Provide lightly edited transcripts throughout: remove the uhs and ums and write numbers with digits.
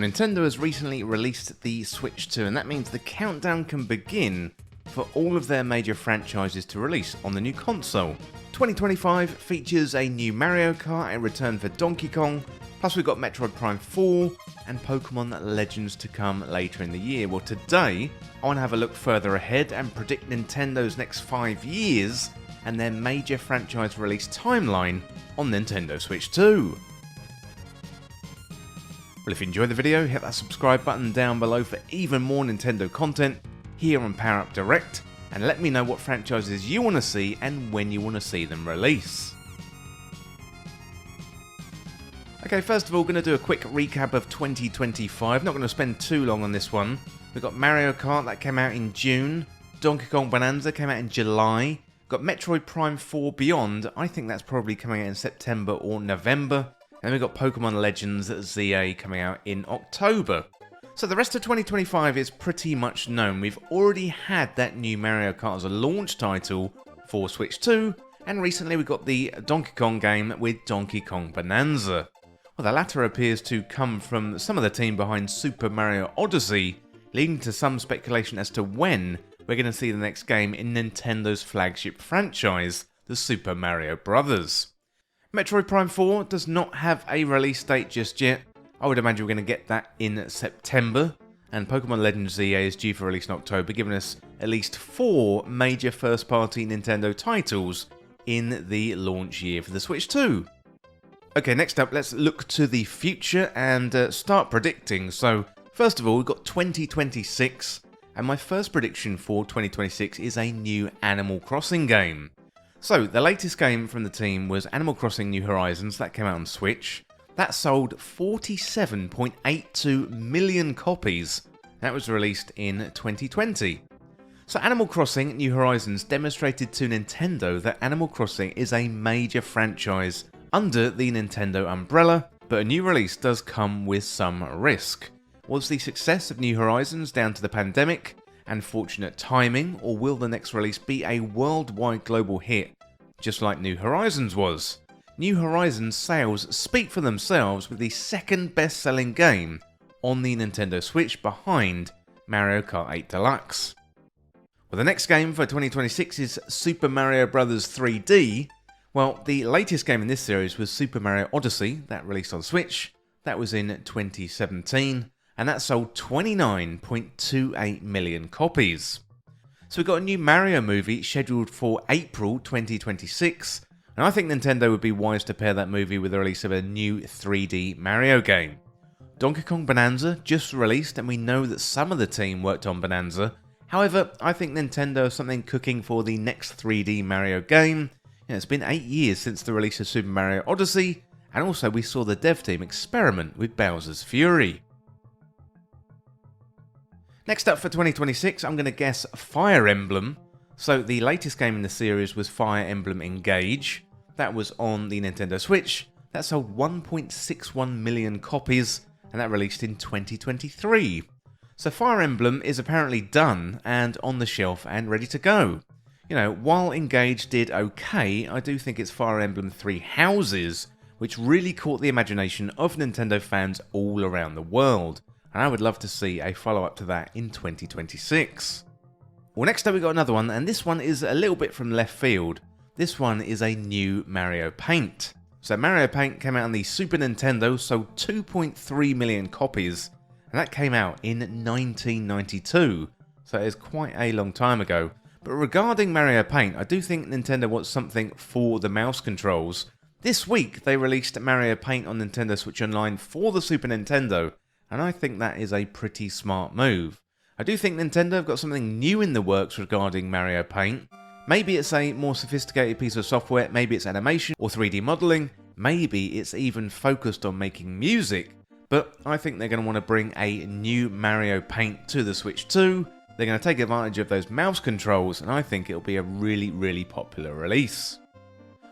Nintendo has recently released the Switch 2, and that means the countdown can begin for all of their major franchises to release on the new console. 2025 features a new Mario Kart, a return for Donkey Kong, plus we've got Metroid Prime 4 and Pokemon Legends to come later in the year. Well, today I want to have a look further ahead and predict Nintendo's next 5 years and their major franchise release timeline on Nintendo Switch 2. Well, if you enjoyed the video, hit that subscribe button down below for even more Nintendo content here on Power Up Direct, and let me know what franchises you want to see and when you want to see them release. Okay, first of all, going to do a quick recap of 2025. Not going to spend too long on this one. We've got Mario Kart, that came out in June. Donkey Kong Bonanza came out in July. Got Metroid Prime 4 Beyond. I think that's probably coming out in September or November. And we've got Pokemon Legends ZA coming out in October. So the rest of 2025 is pretty much known. We've already had that new Mario Kart as a launch title for Switch 2, and recently we got the Donkey Kong game with Donkey Kong Bonanza. Well, the latter appears to come from some of the team behind Super Mario Odyssey, leading to some speculation as to when we're going to see the next game in Nintendo's flagship franchise, the Super Mario Bros. Metroid Prime 4 does not have a release date just yet. I would imagine we're going to get that in September, and Pokemon Legends ZA is due for release in October, giving us at least 4 major first-party Nintendo titles in the launch year for the Switch 2. Okay, next up, let's look to the future and start predicting. So, first of all, we've got 2026, and my first prediction for 2026 is a new Animal Crossing game. So, the latest game from the team was Animal Crossing New Horizons, that came out on Switch. That sold 47.82 million copies. That was released in 2020. So Animal Crossing New Horizons demonstrated to Nintendo that Animal Crossing is a major franchise under the Nintendo umbrella, but a new release does come with some risk. Was the success of New Horizons down to the pandemic and fortunate timing, or will the next release be a worldwide global hit, just like New Horizons was? New Horizons sales speak for themselves, with the second best-selling game on the Nintendo Switch behind Mario Kart 8 Deluxe. Well, the next game for 2026 is Super Mario Bros. 3D. Well, the latest game in this series was Super Mario Odyssey, that released on Switch. That was in 2017, and that sold 29.28 million copies. So we've got a new Mario movie scheduled for April 2026, and I think Nintendo would be wise to pair that movie with the release of a new 3D Mario game. Donkey Kong Bonanza just released, and we know that some of the team worked on Bonanza. However, I think Nintendo has something cooking for the next 3D Mario game. It's been 8 years since the release of Super Mario Odyssey, and also we saw the dev team experiment with Bowser's Fury. Next up for 2026, I'm going to guess Fire Emblem. So the latest game in the series was Fire Emblem Engage. That was on the Nintendo Switch. That sold 1.61 million copies, and that released in 2023. So Fire Emblem is apparently done and on the shelf and ready to go. You know, while Engage did okay, I do think it's Fire Emblem Three Houses which really caught the imagination of Nintendo fans all around the world, and I would love to see a follow-up to that in 2026. Well, next up we got another one, and this one is a little bit from left field. This one is a new Mario Paint. So Mario Paint came out on the Super Nintendo, sold 2.3 million copies, and that came out in 1992, so it is quite a long time ago. But regarding Mario Paint, I do think Nintendo wants something for the mouse controls. This week they released Mario Paint on Nintendo Switch Online for the Super Nintendo, and I think that is a pretty smart move. I do think Nintendo have got something new in the works regarding Mario Paint. Maybe it's a more sophisticated piece of software, maybe it's animation or 3D modeling, maybe it's even focused on making music, but I think they're going to want to bring a new Mario Paint to the Switch 2. They're going to take advantage of those mouse controls, and I think it'll be a really popular release.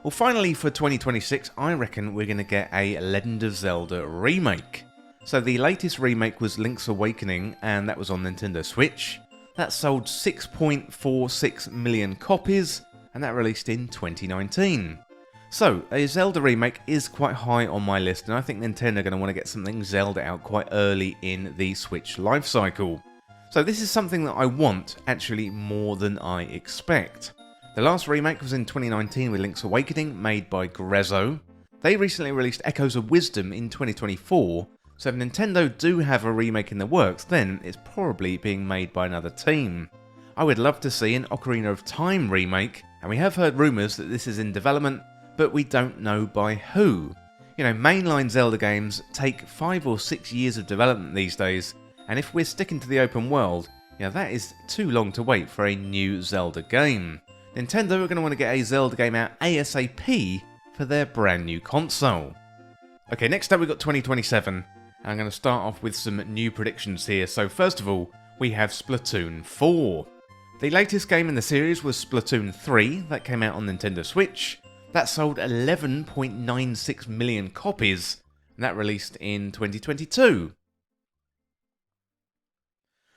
Well, finally for 2026, I reckon we're going to get a Legend of Zelda remake. So the latest remake was Link's Awakening, and that was on Nintendo Switch. That sold 6.46 million copies, and that released in 2019. So, a Zelda remake is quite high on my list, and I think Nintendo are going to want to get something Zelda out quite early in the Switch lifecycle. So this is something that I want, actually more than I expect. The last remake was in 2019 with Link's Awakening, made by Grezzo. They recently released Echoes of Wisdom in 2024, so if Nintendo do have a remake in the works, then it's probably being made by another team. I would love to see an Ocarina of Time remake, and we have heard rumours that this is in development, but we don't know by who. You know, mainline Zelda games take 5 or 6 years of development these days, and if we're sticking to the open world, that is too long to wait for a new Zelda game. Nintendo are going to want to get a Zelda game out ASAP for their brand new console. Okay, next up we've got 2027. I'm going to start off with some new predictions here. So first of all, we have Splatoon 4. The latest game in the series was Splatoon 3, that came out on Nintendo Switch. That sold 11.96 million copies, and that released in 2022.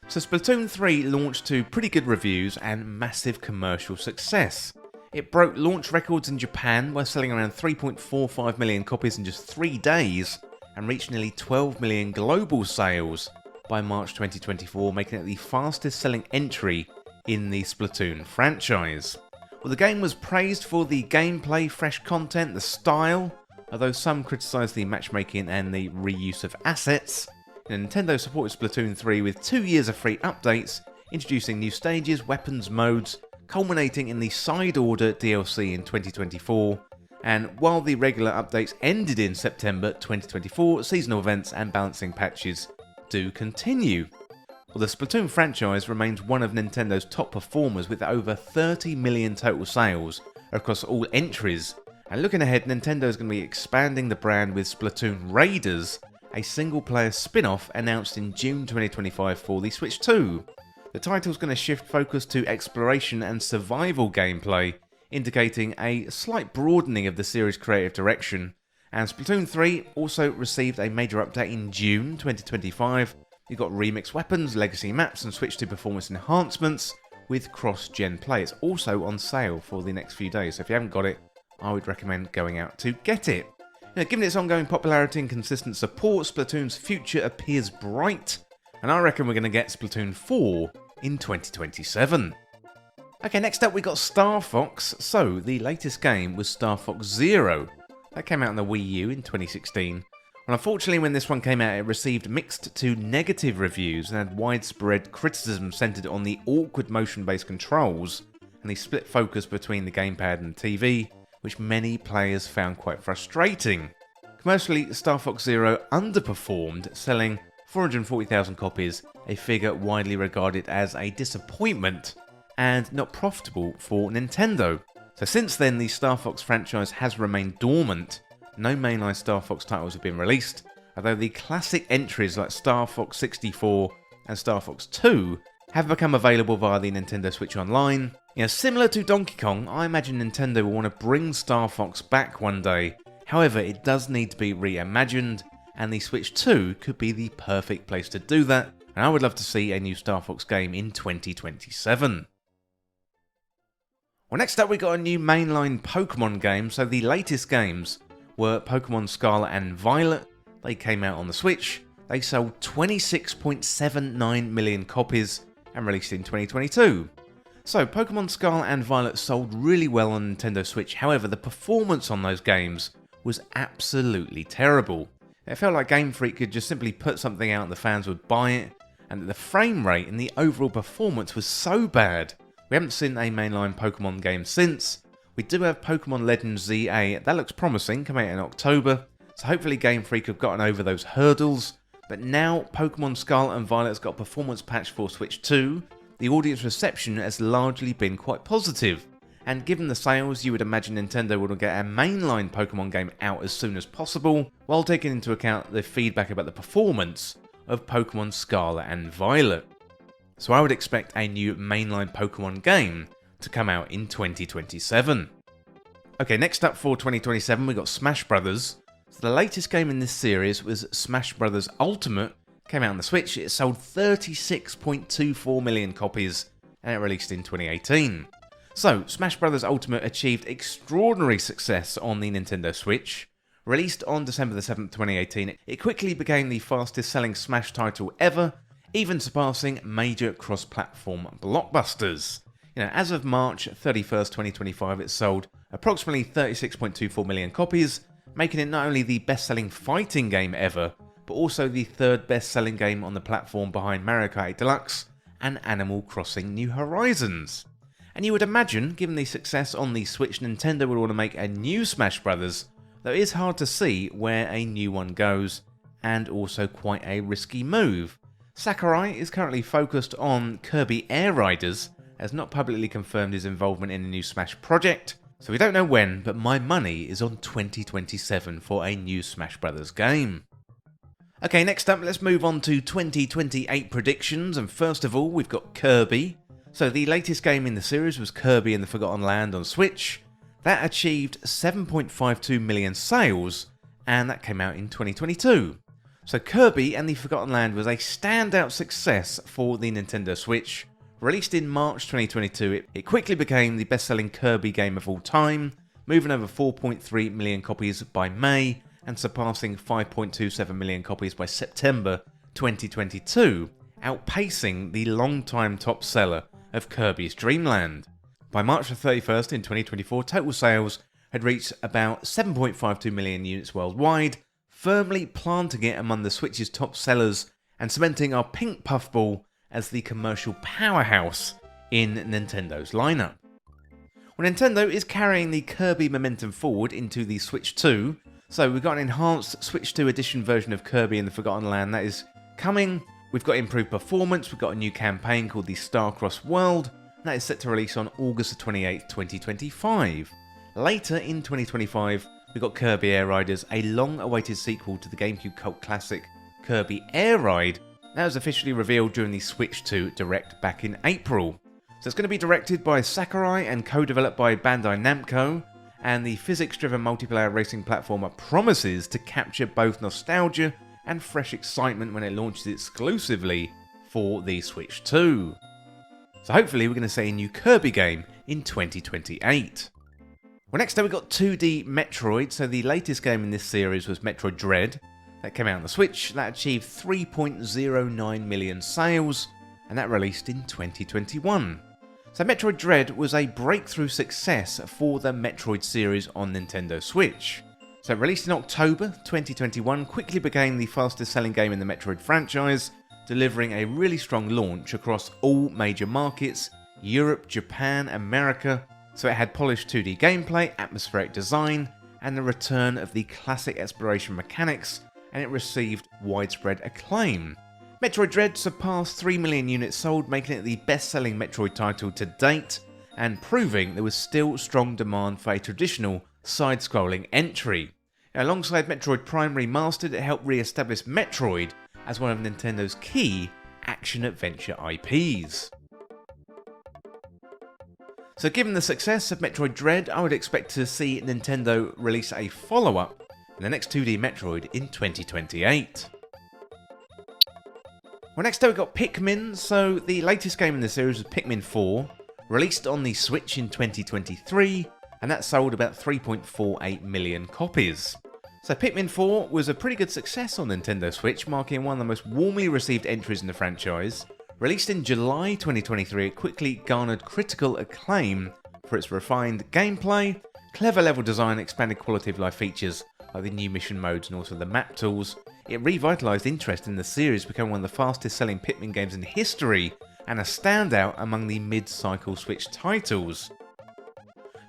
So Splatoon 3 launched to pretty good reviews and massive commercial success. It broke launch records in Japan by selling around 3.45 million copies in just 3 days, and reached nearly 12 million global sales by March 2024, making it the fastest selling entry in the Splatoon franchise. Well, the game was praised for the gameplay, fresh content, the style, although some criticised the matchmaking and the reuse of assets. And Nintendo supported Splatoon 3 with 2 years of free updates, introducing new stages, weapons, modes, culminating in the Side Order DLC in 2024. And while the regular updates ended in September 2024, seasonal events and balancing patches do continue. Well, the Splatoon franchise remains one of Nintendo's top performers with over 30 million total sales across all entries. And looking ahead, Nintendo is going to be expanding the brand with Splatoon Raiders, a single-player spin-off announced in June 2025 for the Switch 2. The title's going to shift focus to exploration and survival gameplay, indicating a slight broadening of the series' creative direction. And Splatoon 3 also received a major update in June 2025. You've got remixed weapons, legacy maps, and Switch 2 performance enhancements with cross-gen play. It's also on sale for the next few days, so if you haven't got it, I would recommend going out to get it. Now, given its ongoing popularity and consistent support, Splatoon's future appears bright, and I reckon we're going to get Splatoon 4 in 2027. Okay, next up we got Star Fox. So, the latest game was Star Fox Zero. That came out on the Wii U in 2016. And unfortunately, when this one came out, it received mixed to negative reviews and had widespread criticism centered on the awkward motion-based controls and the split focus between the gamepad and the TV, which many players found quite frustrating. Commercially, Star Fox Zero underperformed, selling 440,000 copies, a figure widely regarded as a disappointment and not profitable for Nintendo. So since then, the Star Fox franchise has remained dormant. No mainline Star Fox titles have been released, although the classic entries like Star Fox 64 and Star Fox 2 have become available via the Nintendo Switch Online. Similar to Donkey Kong, I imagine Nintendo will want to bring Star Fox back one day. However, it does need to be reimagined, and the Switch 2 could be the perfect place to do that, and I would love to see a new Star Fox game in 2027. Well, next up we got a new mainline Pokemon game. So the latest games were Pokemon Scarlet and Violet. They came out on the Switch. They sold 26.79 million copies and released in 2022. So Pokemon Scarlet and Violet sold really well on Nintendo Switch, however the performance on those games was absolutely terrible. It felt like Game Freak could just simply put something out and the fans would buy it, and that the frame rate and the overall performance was so bad. We haven't seen a mainline Pokemon game since. We do have Pokemon Legends ZA, that looks promising, coming out in October, so hopefully Game Freak have gotten over those hurdles. But now Pokemon Scarlet and Violet's got a performance patch for Switch 2, the audience reception has largely been quite positive, and given the sales, you would imagine Nintendo would get a mainline Pokemon game out as soon as possible, while taking into account the feedback about the performance of Pokemon Scarlet and Violet. So I would expect a new mainline Pokemon game to come out in 2027. Okay, next up for 2027 we got Smash Brothers. So the latest game in this series was Smash Brothers Ultimate. Came out on the Switch, it sold 36.24 million copies and it released in 2018. So, Smash Bros. Ultimate achieved extraordinary success on the Nintendo Switch. Released on December 7th, 2018, it quickly became the fastest selling Smash title ever, even surpassing major cross-platform blockbusters. As of March 31st, 2025, it sold approximately 36.24 million copies, making it not only the best-selling fighting game ever, but also the third best-selling game on the platform behind Mario Kart 8 Deluxe and Animal Crossing New Horizons. And you would imagine, given the success on the Switch, Nintendo would want to make a new Smash Bros., though it is hard to see where a new one goes, and also quite a risky move. Sakurai is currently focused on Kirby Air Riders, has not publicly confirmed his involvement in a new Smash project, so we don't know when, but my money is on 2027 for a new Smash Bros. Game. Okay, next up, let's move on to 2028 predictions, and first of all, we've got Kirby. So the latest game in the series was Kirby and the Forgotten Land on Switch. That achieved 7.52 million sales, and that came out in 2022. So Kirby and the Forgotten Land was a standout success for the Nintendo Switch. Released in March 2022, it quickly became the best-selling Kirby game of all time, moving over 4.3 million copies by May, and surpassing 5.27 million copies by September 2022, outpacing the long-time top seller of Kirby's Dream Land. By March 31st in 2024, total sales had reached about 7.52 million units worldwide, firmly planting it among the Switch's top sellers and cementing our pink puffball as the commercial powerhouse in Nintendo's lineup. Well, Nintendo is carrying the Kirby momentum forward into the Switch 2, so we've got an enhanced Switch 2 edition version of Kirby and the Forgotten Land that is coming. We've got improved performance, we've got a new campaign called the Starcross World, and that is set to release on August 28th, 2025. Later in 2025, we've got Kirby Air Riders, a long-awaited sequel to the GameCube cult classic Kirby Air Ride. That was officially revealed during the Switch 2 Direct back in April. So it's going to be directed by Sakurai and co-developed by Bandai Namco, and the physics-driven multiplayer racing platformer promises to capture both nostalgia and fresh excitement when it launches exclusively for the Switch 2. So hopefully we're going to see a new Kirby game in 2028. Well, next up we've got 2D Metroid. So the latest game in this series was Metroid Dread. That came out on the Switch. That achieved 3.09 million sales, and that released in 2021. So Metroid Dread was a breakthrough success for the Metroid series on Nintendo Switch. So released in October 2021, quickly became the fastest selling game in the Metroid franchise, delivering a really strong launch across all major markets, Europe, Japan, America. So it had polished 2D gameplay, atmospheric design, and the return of the classic exploration mechanics, and it received widespread acclaim. Metroid Dread surpassed 3 million units sold, making it the best-selling Metroid title to date, and proving there was still strong demand for a traditional side-scrolling entry. Alongside Metroid Prime Remastered, it helped re-establish Metroid as one of Nintendo's key action-adventure IPs. So given the success of Metroid Dread, I would expect to see Nintendo release a follow-up in the next 2D Metroid in 2028. Well, next up we've got Pikmin. So the latest game in the series was Pikmin 4, released on the Switch in 2023, and that sold about 3.48 million copies. So Pikmin 4 was a pretty good success on Nintendo Switch, marking one of the most warmly received entries in the franchise. Released in July 2023, it quickly garnered critical acclaim for its refined gameplay, clever level design, expanded quality of life features like the new mission modes and also the map tools. It revitalised interest in the series, becoming one of the fastest selling Pikmin games in history and a standout among the mid-cycle Switch titles.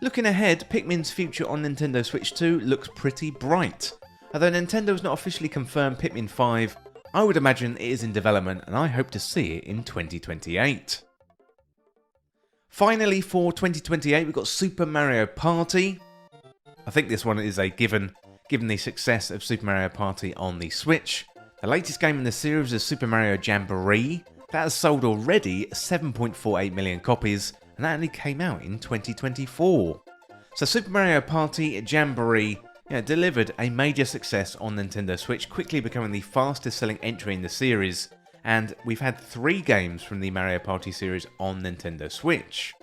Looking ahead, Pikmin's future on Nintendo Switch 2 looks pretty bright. Although Nintendo has not officially confirmed Pikmin 5, I would imagine it is in development and I hope to see it in 2028. Finally, for 2028 we've got Super Mario Party. I think this one is a given the success of Super Mario Party on the Switch. The latest game in the series is Super Mario Jamboree. That has sold already 7.48 million copies, and that only came out in 2024. So Super Mario Party Jamboree delivered a major success on Nintendo Switch, quickly becoming the fastest selling entry in the series, and we've had 3 games from the Mario Party series on Nintendo Switch.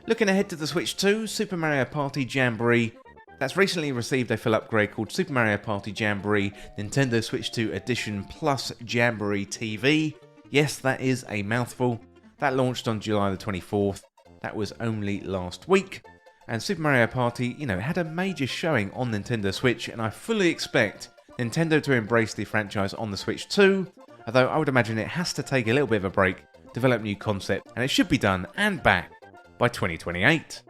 Looking ahead to the Switch 2, Super Mario Party Jamboree. That's recently received a full upgrade called Super Mario Party Jamboree Nintendo Switch 2 Edition Plus Jamboree TV. Yes, that is a mouthful. That launched on July the 24th. That was only last week. And Super Mario Party, had a major showing on Nintendo Switch, and I fully expect Nintendo to embrace the franchise on the Switch 2, although I would imagine it has to take a little bit of a break, develop new concept, and it should be done and back by 2028.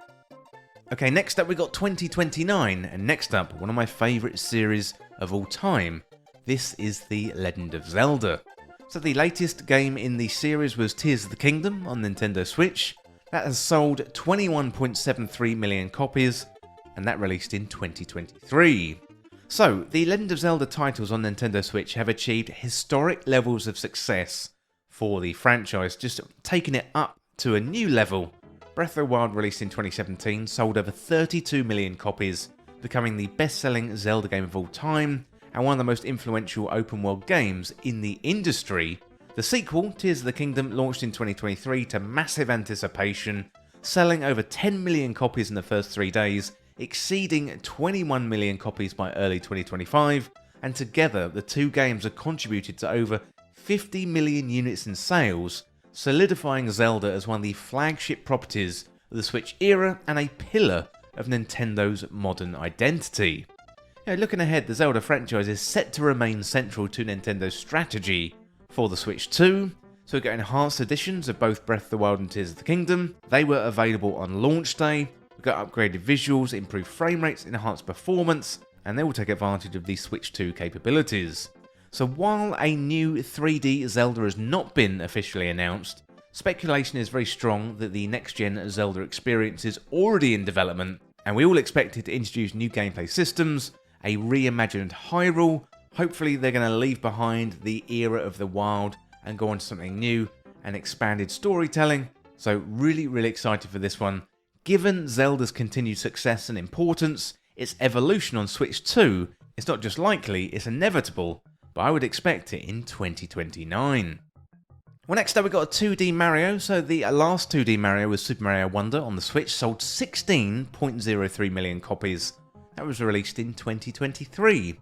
Okay, next up we got 2029, and next up, one of my favourite series of all time. This is The Legend of Zelda. So the latest game in the series was Tears of the Kingdom on Nintendo Switch. That has sold 21.73 million copies, and that released in 2023. So, the Legend of Zelda titles on Nintendo Switch have achieved historic levels of success for the franchise, just taking it up to a new level. Breath of the Wild, released in 2017, sold over 32 million copies, becoming the best-selling Zelda game of all time, and one of the most influential open-world games in the industry. The sequel, Tears of the Kingdom, launched in 2023 to massive anticipation, selling over 10 million copies in the first 3 days, exceeding 21 million copies by early 2025, and together the two games have contributed to over 50 million units in sales, solidifying Zelda as one of the flagship properties of the Switch era and a pillar of Nintendo's modern identity. Looking ahead, the Zelda franchise is set to remain central to Nintendo's strategy for the Switch 2, so we got enhanced editions of both Breath of the Wild and Tears of the Kingdom. They were available on launch day. We got upgraded visuals, improved frame rates, enhanced performance, and they will take advantage of the Switch 2 capabilities. So while a new 3D Zelda has not been officially announced, speculation is very strong that the next-gen Zelda experience is already in development, and we all expect it to introduce new gameplay systems, a reimagined Hyrule. Hopefully they're going to leave behind the era of the Wild and go on to something new and expanded storytelling. So really excited for this one. Given Zelda's continued success and importance, its evolution on Switch 2 is not just likely, it's inevitable, but I would expect it in 2029. Well, next up we got a 2D Mario. So the last 2D Mario was Super Mario Wonder on the Switch, sold 16.03 million copies. That was released in 2023.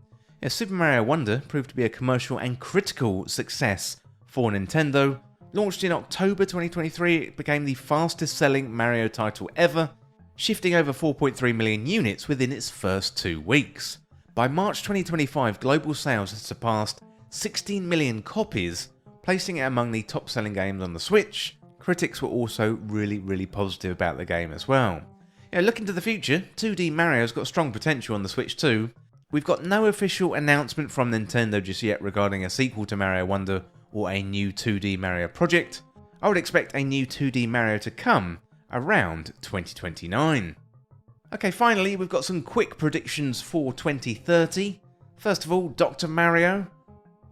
Super Mario Wonder proved to be a commercial and critical success for Nintendo. Launched in October 2023, it became the fastest selling Mario title ever, shifting over 4.3 million units within its first 2 weeks. By March 2025, global sales had surpassed 16 million copies, placing it among the top selling games on the Switch. Critics were also really positive about the game as well. Looking to the future, 2D Mario's got strong potential on the Switch 2. We've got no official announcement from Nintendo just yet regarding a sequel to Mario Wonder or a new 2D Mario project. I would expect a new 2D Mario to come around 2029. Okay, finally, we've got some quick predictions for 2030. First of all, Dr. Mario.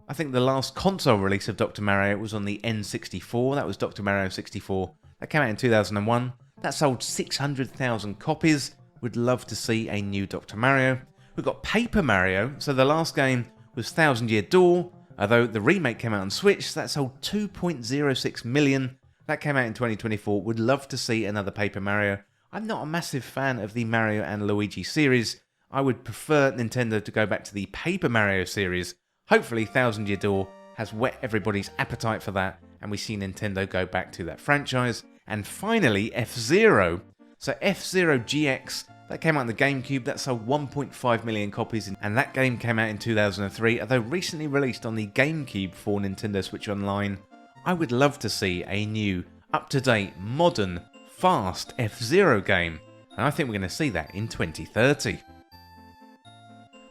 I think the last console release of Dr. Mario was on the N64. That was Dr. Mario 64. That came out in 2001. That sold 600,000 copies. Would love to see a new Dr. Mario. We've got Paper Mario, so the last game was Thousand Year Door, although the remake came out on Switch, so that sold 2.06 million. That came out in 2024, would love to see another Paper Mario. I'm not a massive fan of the Mario and Luigi series. I would prefer Nintendo to go back to the Paper Mario series. Hopefully Thousand Year Door has whet everybody's appetite for that, and we see Nintendo go back to that franchise. And finally, F-Zero. So F-Zero GX, that came out on the GameCube, that sold 1.5 million copies, and that game came out in 2003, although recently released on the GameCube for Nintendo Switch Online. I would love to see a new, up-to-date, modern, fast F-Zero game, and I think we're going to see that in 2030.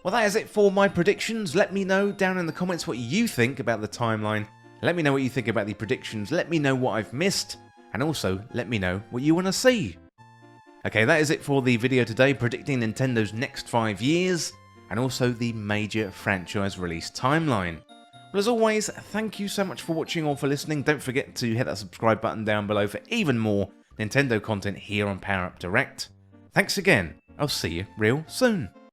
Well, that is it for my predictions. Let me know down in the comments what you think about the timeline. Let me know what you think about the predictions. Let me know what I've missed, and also let me know what you want to see. Okay, that is it for the video today, predicting Nintendo's next 5 years, and also the major franchise release timeline. Well, as always, thank you so much for watching or for listening. Don't forget to hit that subscribe button down below for even more Nintendo content here on Power Up Direct. Thanks again, I'll see you real soon.